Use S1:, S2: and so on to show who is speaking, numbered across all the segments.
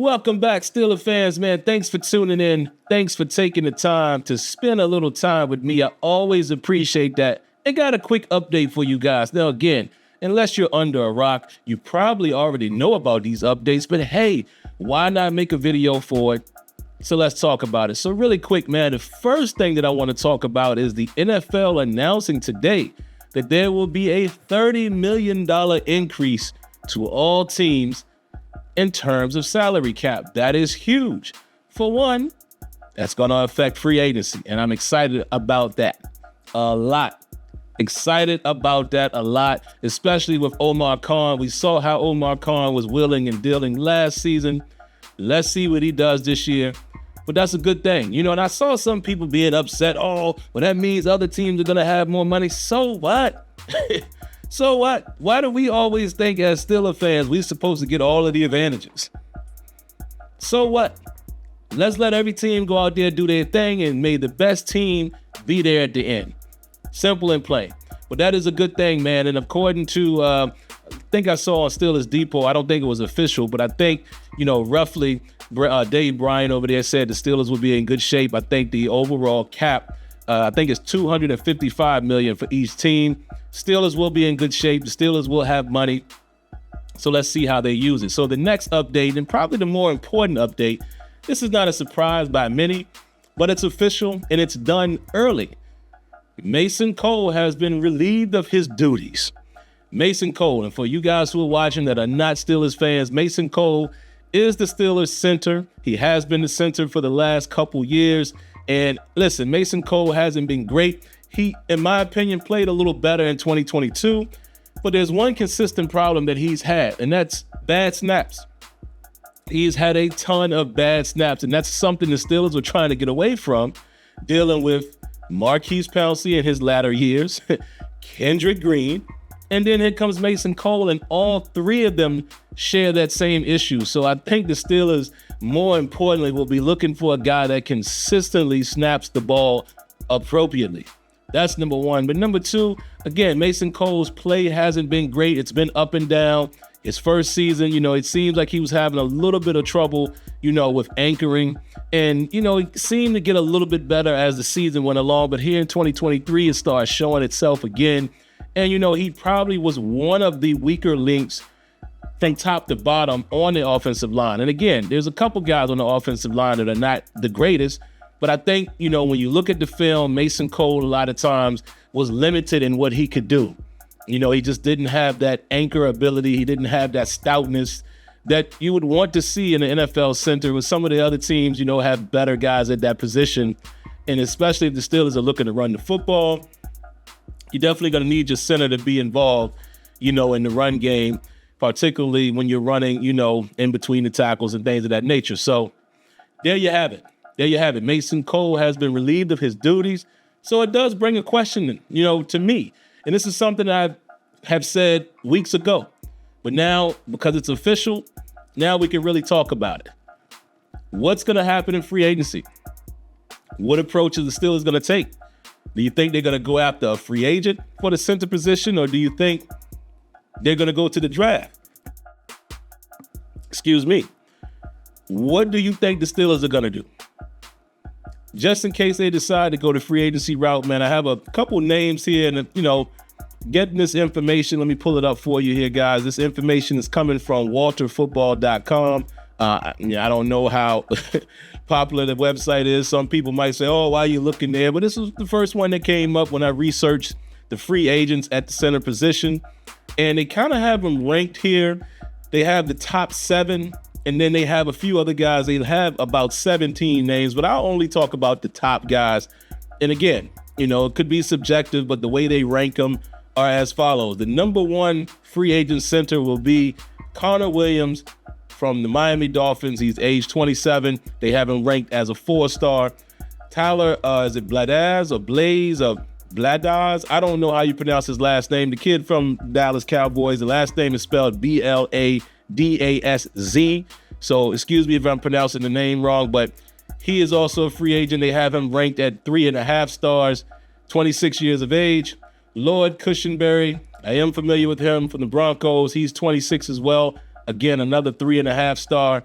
S1: Welcome back, Steelers fans, man. Thanks for tuning in. Thanks for taking the time to spend a little time with me. I always appreciate that. I got a quick update for you guys. Now, again, unless you're under a rock, you probably already know about these updates, but hey, why not make a video for it? So let's talk about it. So really quick, man, the first thing that I want to talk about is the NFL announcing today that there will be a $30 million increase to all teams in terms of salary cap. That is huge. For one, that's going to affect free agency, and I'm excited about that a lot. Excited about that a lot, especially with Omar Khan. We saw how Omar Khan was willing and dealing last season. Let's see what he does this year. But that's a good thing. You know, and I saw some people being upset. Oh, well, that means other teams are going to have more money. So what? So what? Why do we always think as Steelers fans we're supposed to get all of the advantages? So what? Let's let every team go out there, do their thing, and may the best team be there at the end. Simple and plain. But that is a good thing, man. And according to, I think I saw on Steelers Depot, I don't think it was official, but I think, you know, roughly Dave Bryan over there said the Steelers will be in good shape. I think the overall cap, I think it's $255 million for each team. Steelers will be in good shape. The Steelers will have money. So let's see how they use it. So the next update, and probably the more important update, this is not a surprise by many, but it's official and it's done early. Mason Cole has been relieved of his duties. Mason Cole, and for you guys who are watching that are not Steelers fans, Mason Cole is the Steelers center. He has been the center for the last couple years. And listen, Mason Cole hasn't been great. He, in my opinion, played a little better in 2022, but there's one consistent problem that he's had, and that's bad snaps. He's had a ton of bad snaps, and that's something the Steelers were trying to get away from, dealing with Marquise Pouncey in his latter years, Kendrick Green, and then here comes Mason Cole, and all three of them share that same issue. So I think the Steelers, more importantly, will be looking for a guy that consistently snaps the ball appropriately. That's number one. But number two, again, Mason Cole's play hasn't been great. It's been up and down. His first season, you know, it seems like he was having a little bit of trouble, you know, with anchoring. And, you know, it seemed to get a little bit better as the season went along. But here in 2023, it started showing itself again. And, you know, he probably was one of the weaker links from top to bottom on the offensive line. And again, there's a couple guys on the offensive line that are not the greatest. But I think, you know, when you look at the film, Mason Cole a lot of times was limited in what he could do. You know, he just didn't have that anchor ability. He didn't have that stoutness that you would want to see in the NFL center, with some of the other teams, you know, have better guys at that position. And especially if the Steelers are looking to run the football, you're definitely going to need your center to be involved, you know, in the run game, particularly when you're running, you know, in between the tackles and things of that nature. So there you have it. There you have it. Mason Cole has been relieved of his duties. So it does bring a question, you know, to me. And this is something I have said weeks ago. But now, because it's official, now we can really talk about it. What's going to happen in free agency? What approach is the Steelers going to take? Do you think they're going to go after a free agent for the center position, or do you think they're going to go to the draft? Excuse me. What do you think the Steelers are going to do? Just in case they decide to go the free agency route, man, I have a couple names here, and, you know, getting this information, let me pull it up for you here, guys. This information is coming from walterfootball.com. I don't know how popular the website is. Some people might say, oh, why are you looking there? But this was the first one that came up when I researched the free agents at the center position. And they kind of have them ranked here. They have the top 7, and then they have a few other guys. They have about 17 names, but I'll only talk about the top guys. And again, you know, it could be subjective, but the way they rank them are as follows. The number 1 free agent center will be Connor Williams from the Miami Dolphins. He's age 27. They have him ranked as a 4-star. Tyler, is it Bladaz or Blaze or Bladaz? I don't know how you pronounce his last name. The kid from Dallas Cowboys, the last name is spelled Bladaz. So excuse me if I'm pronouncing the name wrong, but he is also a free agent. They have him ranked at 3.5 stars, 26 years of age. Lord Cushenberry, I am familiar with him from the Broncos. He's 26 as well. Again, another 3.5 star.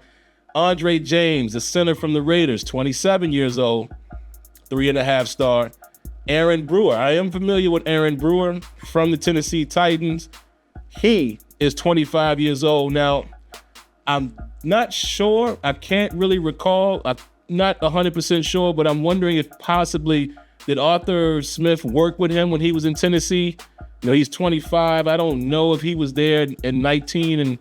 S1: Andre James, the center from the Raiders, 27 years old, 3.5-star. Aaron Brewer. I am familiar with Aaron Brewer from the Tennessee Titans. He is 25 years old. Now, I'm not sure. I can't really recall. I'm not 100% sure, but I'm wondering if possibly did Arthur Smith work with him when he was in Tennessee? You know, he's 25. I don't know if he was there in 19 and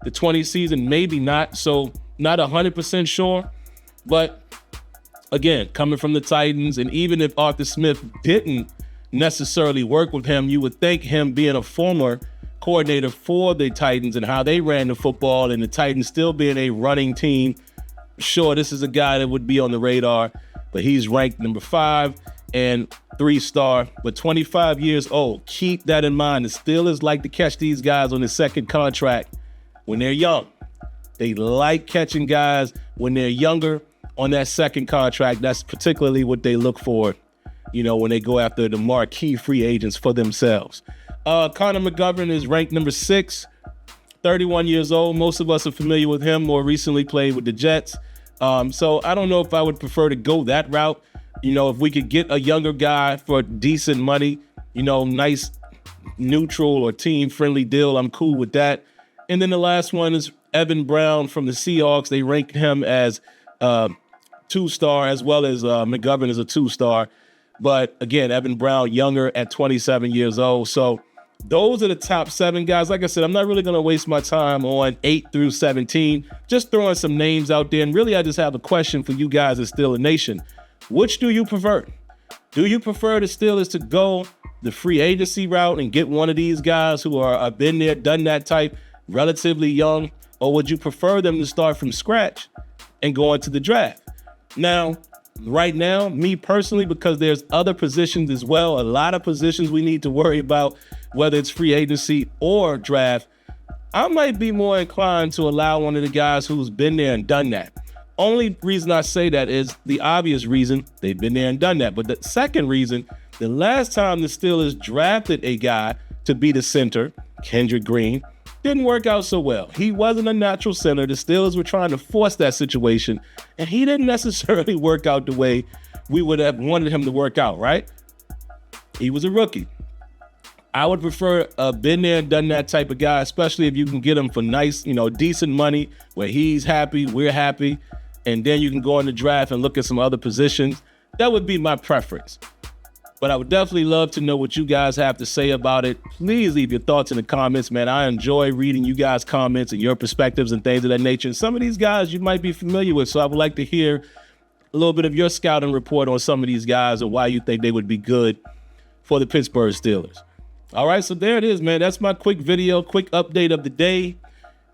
S1: the 20 season. Maybe not. So not 100% sure. But again, coming from the Titans, and even if Arthur Smith didn't necessarily work with him, you would think him being a former coordinator for the Titans and how they ran the football, and the Titans still being a running team, sure, this is a guy that would be on the radar, but he's ranked number 5 and 3-star, but 25 years old. Keep that in mind. The Steelers like to catch these guys on the second contract when they're young. They like catching guys when they're younger on that second contract. That's particularly what they look for, you know, when they go after the marquee free agents for themselves. Connor McGovern is ranked number 6, 31 years old. Most of us are familiar with him, more recently played with the Jets. So I don't know if I would prefer to go that route. You know, if we could get a younger guy for decent money, you know, nice neutral or team-friendly deal, I'm cool with that. And then the last one is Evan Brown from the Seahawks. They rank him as 2-star, as well as McGovern is a 2-star. But again, Evan Brown, younger at 27 years old. So those are the top 7 guys. Like I said, I'm not really going to waste my time on 8 through 17. Just throwing some names out there. And really, I just have a question for you guys at Steeler Nation. Which do you prefer? Do you prefer the Steelers to go the free agency route and get one of these guys who are been there, done that type, relatively young? Or would you prefer them to start from scratch and go into the draft? Now, right now, me personally, because there's other positions as well, a lot of positions we need to worry about, whether it's free agency or draft, I might be more inclined to allow one of the guys who's been there and done that. Only reason I say that is the obvious reason, they've been there and done that. But the second reason, the last time the Steelers drafted a guy to be the center, Kendrick Green, didn't work out so well. He wasn't a natural center. The Steelers were trying to force that situation, and he didn't necessarily work out the way we would have wanted him to work out, right? He was a rookie. I would prefer a been there and done that type of guy, especially if you can get him for nice, you know, decent money where he's happy, we're happy, and then you can go in the draft and look at some other positions. That would be my preference. But I would definitely love to know what you guys have to say about it. Please leave your thoughts in the comments, man. I enjoy reading you guys' comments and your perspectives and things of that nature. And some of these guys you might be familiar with, so I would like to hear a little bit of your scouting report on some of these guys and why you think they would be good for the Pittsburgh Steelers. All right, so there it is, man. That's my quick video, quick update of the day.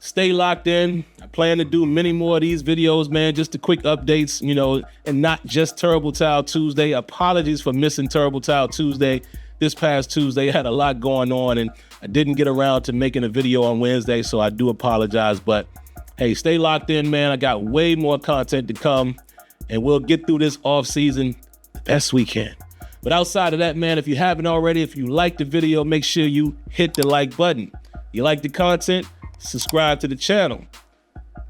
S1: Stay locked in. I plan to do many more of these videos, man, just the quick updates, you know, and not just Terrible Towel Tuesday. Apologies for missing Terrible Towel Tuesday. This past Tuesday, I had a lot going on, and I didn't get around to making a video on Wednesday, so I do apologize. But, hey, stay locked in, man. I got way more content to come, and we'll get through this off season the best we can. But outside of that, man, if you haven't already, if you liked the video, make sure you hit the like button. You like the content? Subscribe to the channel.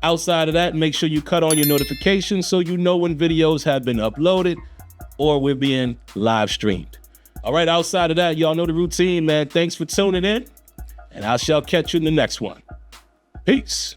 S1: Outside of that, make sure you cut on your notifications so you know when videos have been uploaded or we're being live streamed. All right, outside of that, y'all know the routine, man. Thanks for tuning in, and I shall catch you in the next one. Peace.